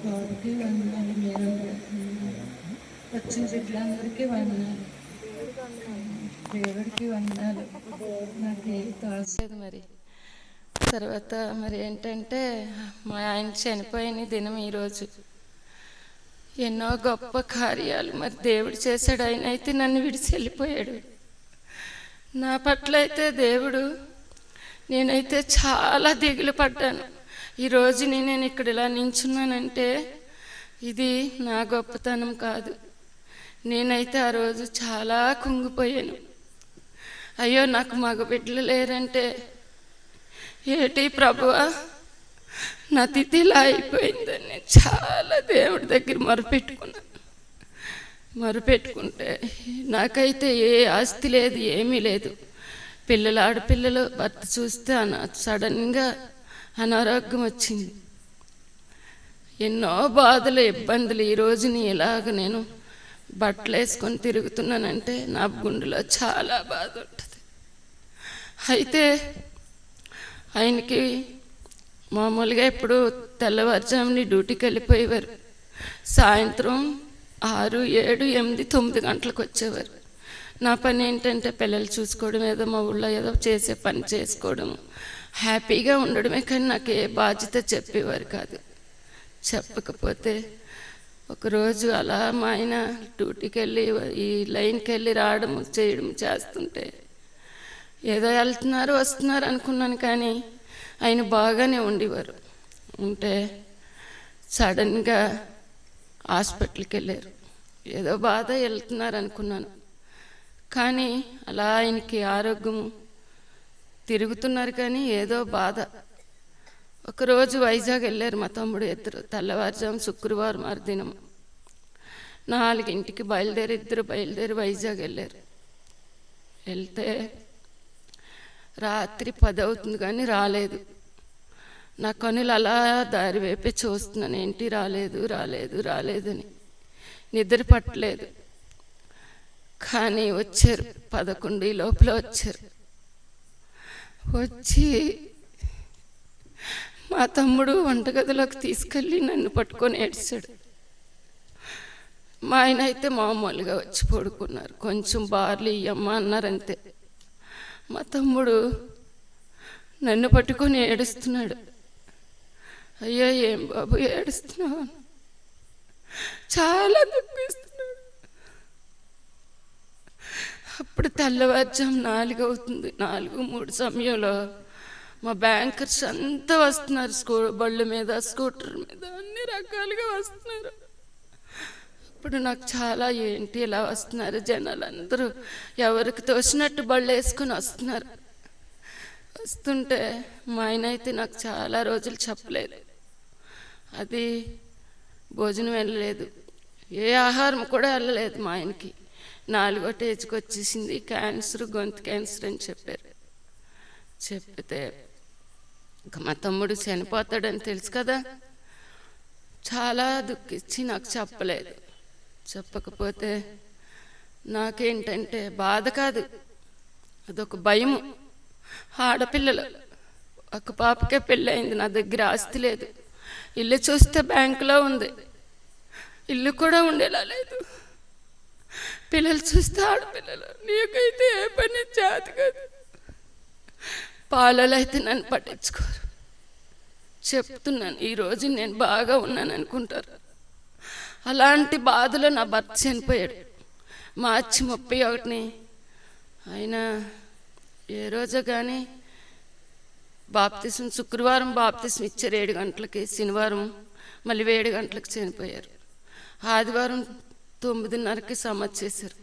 వాడికి వందనాలు, మీరు వచ్చిన బిడ్డలందరికీ వందనాలు, దేవుడికి వందనాలు. నాకు తోచలేదు మరి. తర్వాత మరి ఏంటంటే మా ఆయన చనిపోయిన దినం ఈరోజు. ఎన్నో గొప్ప కార్యాలు మరి దేవుడు చేశాడు. ఆయన అయితే నన్ను విడిచి వెళ్ళిపోయాడు. నా పట్ల అయితే దేవుడు, నేనైతే చాలా దిగులు పడ్డాను. ఈరోజు నేను ఇక్కడ ఇలా నించున్నానంటే ఇది నా గొప్పతనం కాదు. నేనైతే ఆ రోజు చాలా కుంగిపోయాను. అయ్యో, నాకు మగ బిడ్డలు లేరంటే ఏటి ప్రభువా, నా తిథి ఇలా అయిపోయిందని నేను చాలా దేవుడి దగ్గర మొరపెట్టుకుంటే నాకైతే ఏ ఆస్తి లేదు, ఏమీ లేదు. ఆడపిల్లలు భర్త చూస్తే సడన్గా అనారోగ్యం వచ్చింది. ఎన్నో బాధలు, ఇబ్బందులు. ఈరోజు ఇలాగ నేను బట్టలు వేసుకొని తిరుగుతున్నానంటే నా గుండెలో చాలా బాధ ఉంటుంది. అయితే ఆయనకి మామూలుగా ఇప్పుడు తెల్లవారుజాముని డ్యూటీకి వెళ్ళిపోయేవారు. సాయంత్రం 6, 7, 8, 9 గంటలకు వచ్చేవారు. నా పని ఏంటంటే పిల్లలు చూసుకోవడం, ఏదో మా ఊళ్ళో ఏదో చేసే పని చేసుకోవడం, హ్యాపీగా ఉండడమే. కానీ నాకు ఏ బాధ్యత చెప్పేవారు కాదు. చెప్పకపోతే ఒకరోజు అలా మా ఆయన డ్యూటీకి వెళ్ళి ఈ లైన్కి వెళ్ళి రావడం చేయడం చేస్తుంటే ఏదో వెళ్తున్నారు వస్తున్నారు అనుకున్నాను. కానీ ఆయన బాగానే ఉండేవారు. ఉంటే సడన్గా హాస్పిటల్కి వెళ్ళారు. ఏదో బాధ వెళ్తున్నారు అనుకున్నాను. కానీ అలా ఆయనకి ఆరోగ్యం తిరుగుతున్నారు, కానీ ఏదో బాధ. ఒకరోజు వైజాగ్ వెళ్ళారు మా తమ్ముడు ఇద్దరు. తెల్లవారుజాము శుక్రవారం మరుదినం 4ంటికి ఇద్దరు బయలుదేరి వైజాగ్ వెళ్ళారు. వెళ్తే రాత్రి 10 అవుతుంది కానీ రాలేదు. నా కనులు అలా దారి వైపే చూస్తున్నాను, ఏంటి రాలేదని. నిద్ర పట్టలేదు. కానీ వచ్చారు 11 లోపల వచ్చారు. వచ్చి మా తమ్ముడు వంటగదిలోకి తీసుకెళ్ళి నన్ను పట్టుకొని ఏడ్చాడు. మా ఆయన అయితే మామూలుగా వచ్చి పడుకున్నారు. కొంచెం బార్లు ఇయ్యమ్మా అన్నారంతే. మా తమ్ముడు నన్ను పట్టుకొని ఏడుస్తున్నాడు. అయ్యో, ఏం బాబు ఏడుస్తున్నావు? చాలా దుఃఖిస్తున్నాడు. అప్పుడు తెల్లవారుజాము 4 అవుతుంది. 4:03 సమయంలో మా బ్యాంకర్స్ అంతా వస్తున్నారు. బళ్ళ మీద, స్కూటర్ మీద, అన్ని రకాలుగా వస్తున్నారు. అప్పుడు నాకు చాలా, ఏంటి ఇలా వస్తున్నారు జనాలు అందరూ, ఎవరికి తోచినట్టు బళ్ళు వేసుకొని వస్తున్నారు. వస్తుంటే మా ఆయన అయితే నాకు చాలా రోజులు చెప్పలేదు. అది భోజనం వెళ్ళలేదు, ఏ ఆహారం కూడా వెళ్ళలేదు. మా ఆయనకి 4వ స్టేజ్కి వచ్చేసింది, క్యాన్సర్, గొంతు క్యాన్సర్ అని చెప్పారు. చెప్తే ఇంకా మా తమ్ముడు చనిపోతాడని తెలుసు కదా, చాలా దుఃఖించి నాకు చెప్పలేదు. చెప్పకపోతే నాకేంటంటే బాధ కాదు, అదొక భయము. ఆడపిల్లలు, ఒక పాపకే పెళ్ళయింది. నా దగ్గర ఆస్తి లేదు. ఇల్లు చూస్తే బ్యాంకులో ఉంది, ఇల్లు కూడా ఉండేలా లేదు. పిల్లలు చూస్తే ఆడపిల్లలు. నీకైతే ఏ పని చేత కాదు. పాలలు అయితే నన్ను పట్టించుకోరు. చెప్తున్నాను, ఈరోజు నేను బాగా ఉన్నాను అనుకుంటారు. అలాంటి బాధలో నా భర్త చనిపోయాడు. మార్చి 31 ఆయన ఏ రోజో కానీ బాప్తిసం, శుక్రవారం బాప్తిసం ఇచ్చారు 7 గంటలకి. శనివారం మళ్ళీ 7 గంటలకు చనిపోయారు. ఆదివారం 9:30కి సమాధి చేశారు.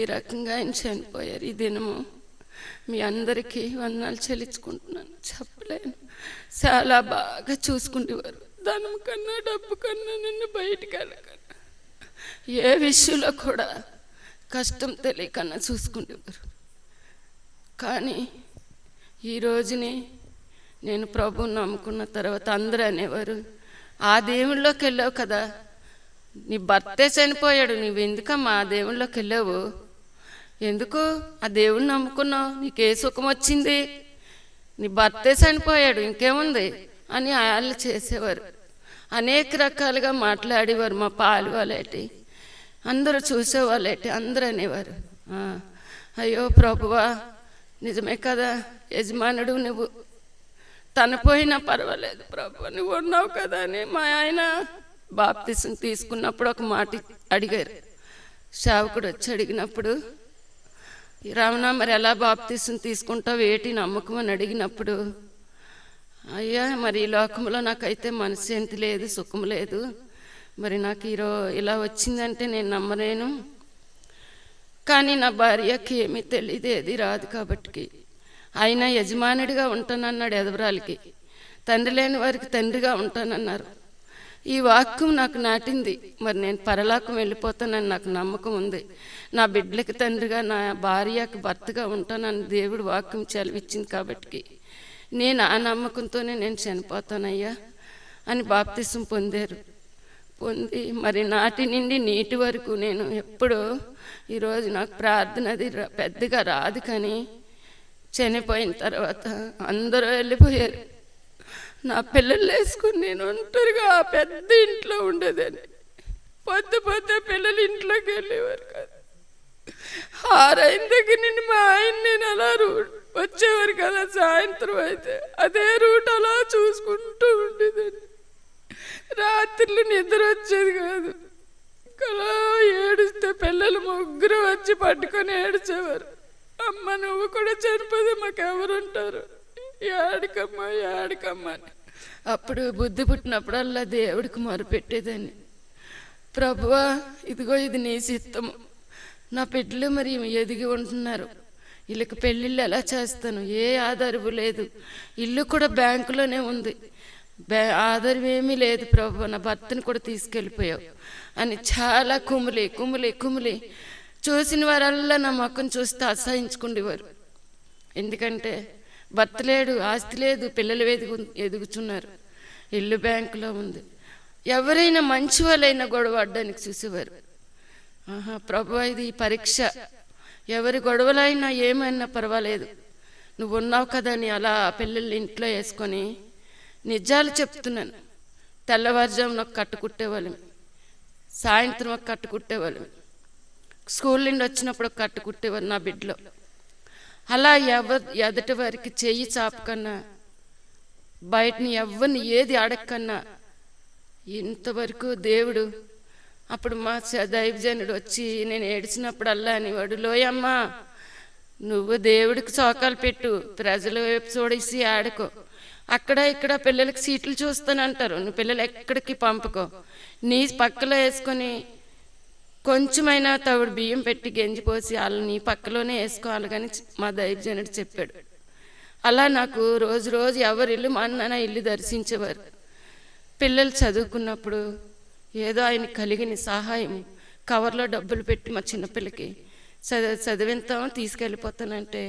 ఈ రకంగా ఆయన చనిపోయారు. ఈ దినము మీ అందరికీ వందనాలు చెల్లించుకుంటున్నాను. చెప్పలేను. చాలా బాగా చూసుకుంటేవారు. ధనం కన్నా, డబ్బు కన్నా, నన్ను బయటికి వెళ్ళకన్నా, ఏ విషయంలో కూడా కష్టం తెలియకన్నా చూసుకుంటేవారు. కానీ ఈ రోజుని నేను ప్రభువుని నమ్ముకున్న తర్వాత అందరూ అనేవారు, ఆ దేవుళ్ళలోకి వెళ్ళావు కదా, నీ భర్తే చనిపోయాడు, నువ్వు ఎందుకమ్మా ఆ దేవుళ్ళలోకి వెళ్ళావు? ఎందుకు ఆ దేవుణ్ణి నమ్ముకున్నావు? నీకే సుఖం వచ్చింది? నీ భర్తే చనిపోయాడు, ఇంకేముంది అని వాళ్ళు చేసేవారు. అనేక రకాలుగా మాట్లాడేవారు. మా పాలు వాళ్ళేటి, అందరూ చూసేవాళ్ళేటి, అందరూ అనేవారు, అయ్యో ప్రభువా, నిజమే కదా యజమానుడు, నువ్వు తన పోయినా పర్వాలేదు ప్రభువా, నువ్వు ఉన్నావు కదా అని. మా ఆయన బాప్తిసం తీసుకున్నప్పుడు ఒక మాట అడిగారు. సేవకుడు వచ్చి అడిగినప్పుడు, రమణ మరి ఎలా బాప్తిసం తీసుకుంటావు, ఏటి నమ్మకం అని అడిగినప్పుడు, అయ్యా మరి ఈ లోకంలో నాకైతే మనశ్శాంతి లేదు, సుఖం లేదు, మరి నాకు ఇలా వచ్చిందంటే నేను నమ్మలేను, కానీ నా భార్యకి ఏమీ తెలియదు, ఏది రాదు కాబట్టి ఆయన యజమానుడిగా ఉంటానన్నాడు ఎదవరాలకి, తండ్రి లేని వారికి తండ్రిగా ఉంటానన్నారు. ఈ వాక్యం నాకు నాటింది. మరి నేను పరలోకం వెళ్ళిపోతానని నాకు నమ్మకం ఉంది. నా బిడ్డలకి తండ్రిగా, నా భార్యకి భర్తగా ఉంటానని దేవుడు వాక్యం చదివించింది కాబట్టి నేను ఆ నమ్మకంతోనే నేను చనిపోతానయ్యా అని బాప్తిసం పొంది మరి నాటి నుండి నీటి వరకు నేను ఎప్పుడూ, ఈరోజు నాకు ప్రార్థన అది పెద్దగా రాదు, కానీ చనిపోయిన తర్వాత అందరూ వెళ్ళిపోయారు. నా పిల్లలు వేసుకుని నేను ఒంటరిగా ఆ పెద్ద ఇంట్లో ఉండేదాన్ని. పొద్దు పిల్లలు ఇంట్లోకి వెళ్ళేవారు కాదు. 6 అయిన దగ్గర నుండి మా ఆయన నేను అలా వచ్చేవారు కదా, సాయంత్రం అయితే అదే రూట్ అలా చూసుకుంటూ ఉండేదాన్ని. రాత్రులు నిద్ర వచ్చేది కాదు. అలా ఏడిస్తే పిల్లలు ముగ్గురు వచ్చి పట్టుకొని ఏడ్చేవారు. అమ్మ నువ్వు కూడా చనిపోతే మాకెవరుంటారు, ఏడికమ్మా అని. అప్పుడు బుద్ధి పుట్టినప్పుడల్లా దేవుడికి మొరపెట్టేదాన్ని, ప్రభువా ఇదిగో ఇది నీ చిత్తము, నా బిడ్డలు మరి ఎదిగి ఉంటున్నారు, వీళ్ళకి పెళ్ళిళ్ళు ఎలా చేస్తాను, ఏ ఆధారము లేదు, ఇల్లు కూడా బ్యాంకులోనే ఉంది, ఆధారం ఏమీ లేదు ప్రభు, నా భర్తను కూడా తీసుకెళ్ళిపోయావు అని చాలా కుమిలి చూసిన వారల్లా నా మొక్కను చూస్తే అసహించుకుండేవారు. ఎందుకంటే భర్త లేడు, ఆస్తి లేదు, పిల్లలు ఎదుగుతున్నారు, ఇల్లు బ్యాంకులో ఉంది. ఎవరైనా మంచి వాళ్ళైనా గొడవ ఆడడానికి చూసేవారు. ప్రభు ఇది పరీక్ష, ఎవరి గొడవలైనా ఏమైనా పర్వాలేదు, నువ్వు ఉన్నావు కదా అని అలా పిల్లల్ని ఇంట్లో వేసుకొని నిజాలు చెప్తున్నాను. తెల్లవారుజామున ఒక కట్టు కుట్టేవాళ్ళం, సాయంత్రం ఒక కట్టు కుట్టేవాళ్ళం, స్కూల్ నుండి వచ్చినప్పుడు ఒక కట్టు కుట్టేవారు నా బిడ్డలో. అలా ఎదుటి వారికి చెయ్యి చాపకన్నా, బయటని ఎవరిని ఏది అడగకన్నా ఇంతవరకు దేవుడు. అప్పుడు మా దైవజనుడు వచ్చి నేను ఏడ్చినప్పుడు అనేవాడు, లోయమ్మా నువ్వు దేవుడికి చోకాలు పెట్టు, ప్రజల వైపు చూడేసి ఆడుకో, అక్కడ ఇక్కడ పిల్లలకి సీట్లు చూస్తానంటారు, నువ్వు పిల్లలు ఎక్కడికి పంపుకో, నీ పక్కలో వేసుకొని కొంచెమైనా తవుడు బియ్యం పెట్టి గెంజిపోసి వాళ్ళు నీ పక్కలోనే వేసుకోవాలి కానీ మా దైవజనుడు చెప్పాడు. అలా నాకు రోజు ఎవరి ఇల్లు మా అన్న ఇల్లు దర్శించేవారు. పిల్లలు చదువుకున్నప్పుడు ఏదో ఆయన కలిగిన సహాయం, కవర్లో డబ్బులు పెట్టి మా చిన్నపిల్లకి చదివింతాం తీసుకెళ్ళిపోతానంటే,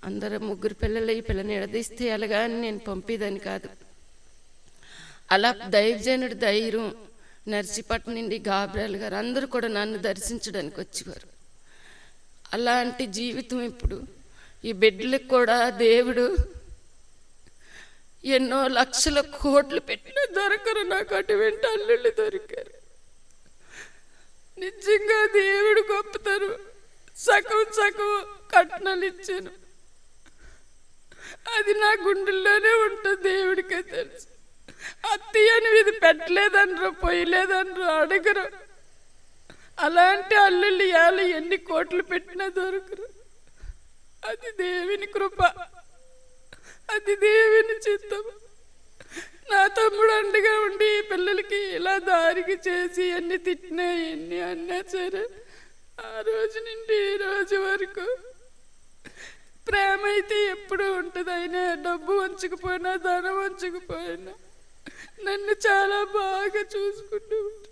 అందరూ 3 పిల్లలు ఈ పిల్లని ఎడదీస్తే ఎలాగా అని నేను పంపేదాన్ని కాదు. అలా దైవజనుడి ధైర్యం, నర్సీపట్నం నుండి గాబ్రియల్ గారు అందరూ కూడా నన్ను దర్శించడానికి వచ్చేవారు. అలాంటి జీవితం ఇప్పుడు ఈ బిడ్డలకు కూడా దేవుడు ఎన్నో లక్షల కోట్లు పెట్టినా దొరకరు, నాకు అటువంటి అల్లుళ్ళు దొరికారు. నిజంగా దేవుడు గొప్పతనం. సగం కట్నాలు ఇచ్చాను, అది నా గుండెల్లోనే ఉంటుంది, దేవుడికే తెలుసు. అత్తయ్యని ఇది పెట్టలేదనరు, పోయలేదనరు, అడగరు. అలాంటి అల్లుళ్ళు ఇవాళ ఎన్ని కోట్లు పెట్టినా దొరకరు. అది దేవుని కృప, అది దేవుని చిత్తం. నా తమ్ముడు అండగా ఉండి పిల్లలకి ఇలా దారికి చేసి ఎన్ని తిట్టినా ఎన్ని అన్నా సరే, ఆ రోజు నుండి ఈ రోజు వరకు ప్రేమ అయితే ఎప్పుడు ఉంటుంది. అయినా డబ్బు వంచకపోయినా, ధనం వంచకపోయినా నన్ను చాలా బాగా చూసుకుంటూ ఉంటాను.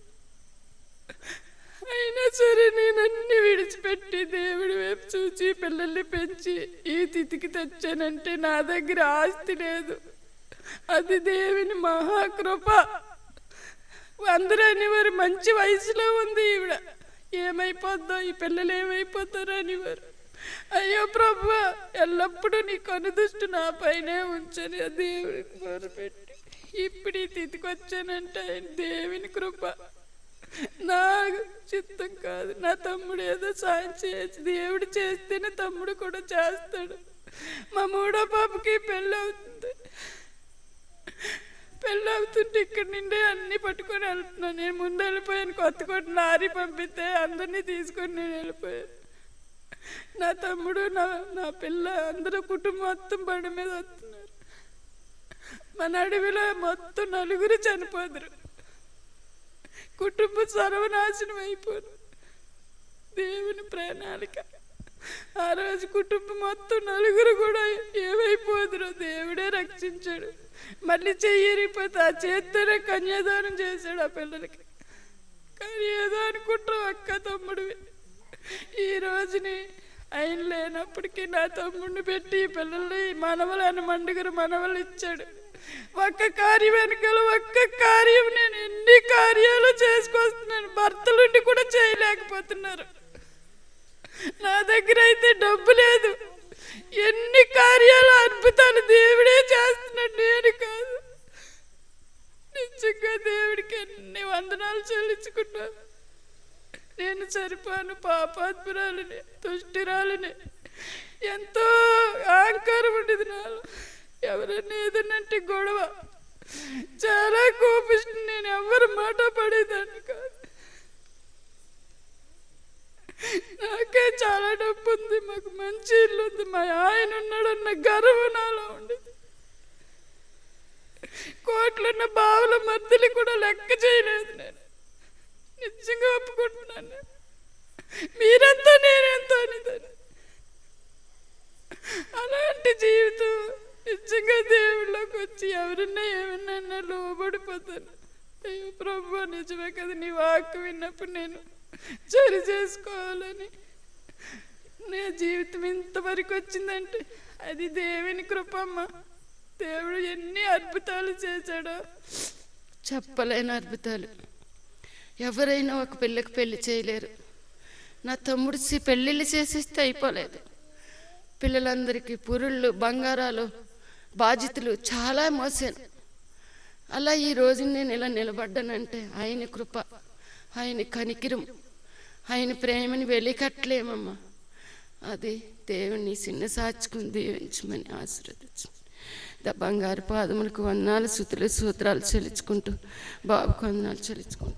అయినా సరే నేను అన్ని విడిచిపెట్టి దేవుడి వైపు చూసి పిల్లల్ని పెంచి ఈ స్థితికి తెచ్చానంటే నా దగ్గర ఆస్తి లేదు, అది దేవుని మహాకృప. అందరూ అనేవారు మంచి వయసులో ఉంది ఈవిడ, ఏమైపోద్దో, ఈ పిల్లలు ఏమైపోతారో అనేవారు. అయ్యో ప్రభువా, ఎల్లప్పుడూ నీ కనుదృష్టి నా పైనే ఉంచని దేవుడికి మొరపెట్టి ఇప్పుడు ఈ స్థితికి వచ్చానంటే ఆయన దేవుని కృప. నా చిత్తం కాదు. నా తమ్ముడు ఏదో సాయం చేయొచ్చు, దేవుడు చేస్తేనే తమ్ముడు కూడా చేస్తాడు. మా మూడో పాపకి పెళ్ళి అవుతుంది. పెళ్ళి అవుతుంటే ఇక్కడి నుండి అన్నీ పట్టుకొని వెళ్తున్నాను. నేను ముందు వెళ్ళిపోయాను. కొత్తకోట లారీ పంపిస్తే అందరినీ తీసుకొని నేను వెళ్ళిపోయాను. నా తమ్ముడు నా పిల్ల అందరూ కుటుంబం మొత్తం బండి మీద వస్తున్నారు. మన అడవిలో మొత్తం 4 చనిపోదురు. కుటుంబం సర్వనాశనం అయిపోదు. దేవుని ప్రణాళిక. ఆ రోజు కుటుంబం మొత్తం 4 కూడా ఏమైపోదురో దేవుడే రక్షించాడు. మళ్ళీ చెయ్యరిపోతే ఆ చేత్తోనే కన్యాదానం చేశాడు ఆ పిల్లలకి. కానీ ఏదో అనుకుంటాం అక్క తమ్ముడివి. ఈ రోజుని ఆయన లేనప్పటికీ నా తమ్ముడిని పెట్టి ఈ పిల్లల్ని మనవలు అని మండుగురు మనవలు ఇచ్చాడు. ఒక్క కార్యం వెనకాల ఒక్క కార్యం నేను ఎన్ని కార్యాలు చేసుకొస్తున్నాను. భర్తలుండి కూడా చేయలేకపోతున్నారు. నా దగ్గర అయితే డబ్బు లేదు. ఎన్ని కార్యాలు అద్భుతాలు దేవుడే చేస్తున్నాడు, నేను కాదు. నిజంగా దేవుడికి ఎన్ని వందనాలు చెల్లించుకున్నా. నేను సరిపోను, పాపాత్మురాలిని, దుష్టురాలిని. ఎంతో అహంకారం ఉండేది నాలో. ఎవరన్నా ఏదన్నంటే గొడవ, చాలా కోపిష్టి. నేను ఎవరి మాట పడేదాన్ని కాదు. నాకే చాలా డబ్బు ఉంది, మాకు మంచి ఇల్లు ఉంది, మా ఆయన ఉన్నాడన్న గర్వం నాలో ఉండేది. కోట్లున్న బావుల మధ్యలో కూడా లెక్క చేయలేదు నేను. నిజంగా ఒప్పుకుంటున్నాను. మీరెంతో నేనెంతో అనేదాన్ని. అలాంటి జీవితం నిజంగా దేవుళ్ళకి వచ్చి ఎవరన్నా ఏమన్నా లోబడిపోతాను. అయ్యో ప్రభు, నిజమే కదా, నీ వాక్కు విన్నప్పుడు నేను సరి చేసుకోవాలని. నా జీవితం ఇంతవరకు వచ్చిందంటే అది దేవుని కృపమ్మ. దేవుడు ఎన్ని అద్భుతాలు చేశాడో చెప్పలేని అద్భుతాలు. ఎవరైనా ఒక పిల్లకి పెళ్లి చేయలేరు. నా తమ్ముడు పెళ్ళిళ్ళు చేసేస్తే అయిపోలేదు. పిల్లలందరికీ పురుళ్ళు, బంగారాలు, బాధ్యతలు చాలా మోసాను. అలా ఈ రోజు నేను ఇలా నిలబడ్డానంటే ఆయన కృప, ఆయన కనికిరం, ఆయన ప్రేమని వెలికట్టలేమమ్మా. అది దేవుని చిన్న సాచుకుని దీవించమని ఆశీర్వదించు. బంగారు పాదములకు వందనాలు, స్తుతులు, స్తోత్రాలు చెల్లించుకుంటూ బాబుకు వందనాలు చెల్లించుకుంటూ